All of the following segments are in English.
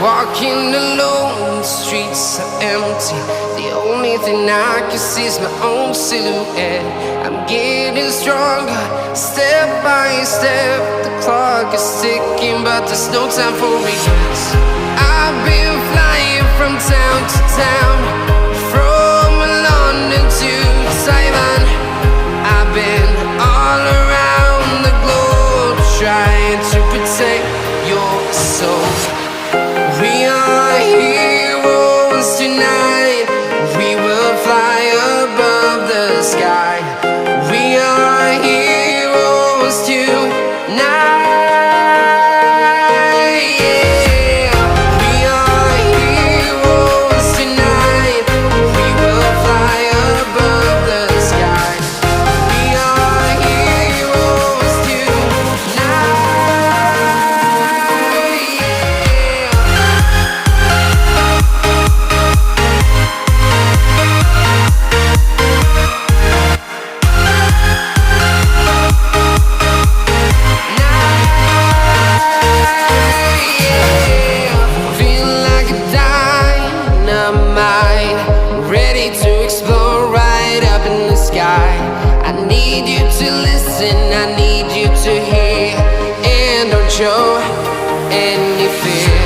Walking alone, the streets are empty. The only thing I can see is my own silhouette. I'm getting stronger, step by step. The clock is ticking, but there's no time for regrets. I've been flying from town to town, from London to Taiwan. I've been all around the globe, trying to protect your soul. We are heroes tonight. We will fly above the sky. We are heroes tonight. Yeah. We are heroes tonight. We will fly above the sky. We are heroes tonight. I need you to listen, I need you to hear, and don't show any fear.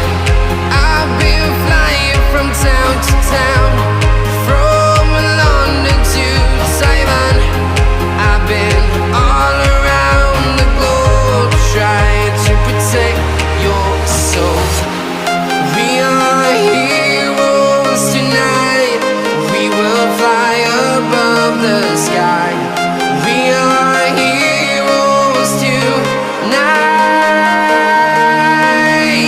I've been flying from town to town, from London to Taiwan. I've been all around the globe, trying to protect your soul. We are heroes tonight. We will fly above the sky. We are heroes tonight.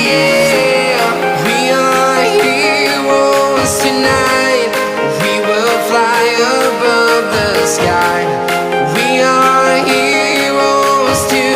Yeah. We are heroes tonight. We will fly above the sky. We are heroes tonight.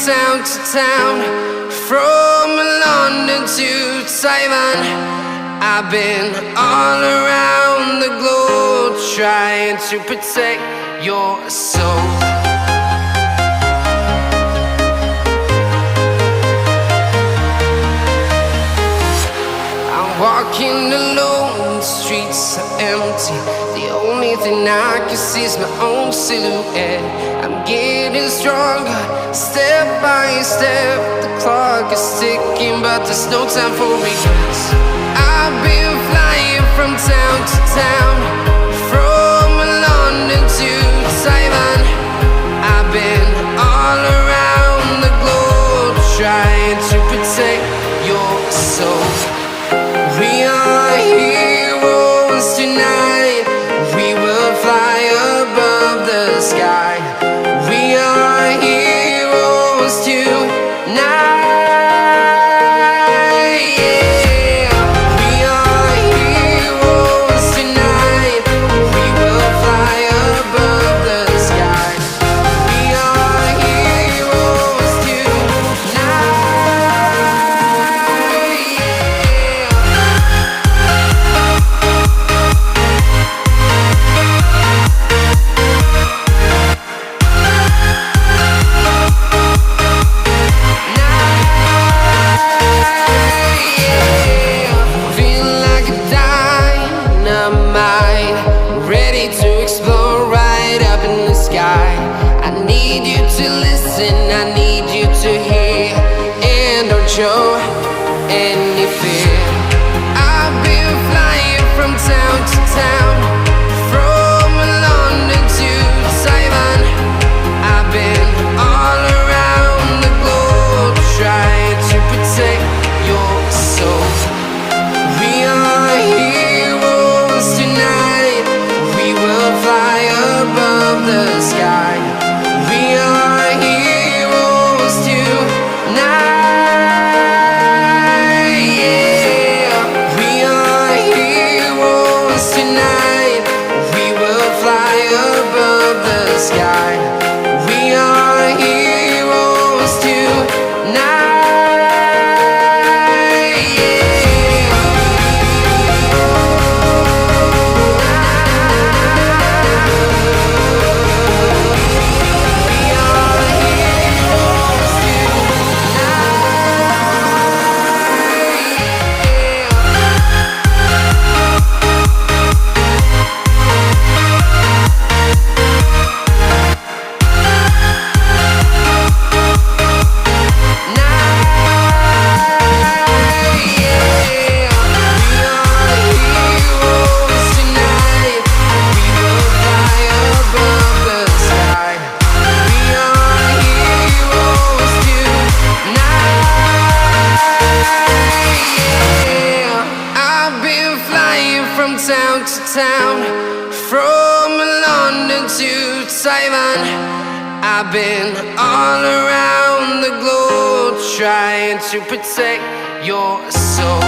Town to town, from London to Taiwan. I've been all around the globe, trying to protect your soul. I'm walking alone, the streets are empty. The only thing I can see is my own silhouette. I'm getting stronger, step by step. The clock is ticking, but there's no time for regrets. I've been flying from town to town, from London to Taiwan. I've been all around the globe, trying to protect your soul. We are heroes tonight. We will fly above the sky. We are heroes tonight. Yeah. We are heroes tonight. We will fly above the sky. We are heroes tonight. I need you to listen, I need to Taiwan. I've been all around the globe trying to protect your soul.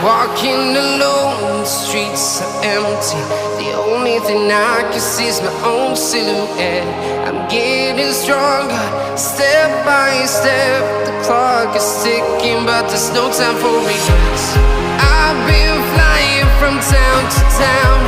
Walking alone, the streets are empty. The only thing I can see is my own silhouette. I'm getting stronger, step by step. The clock is ticking, but there's no time for regrets. I've been flying from town to town,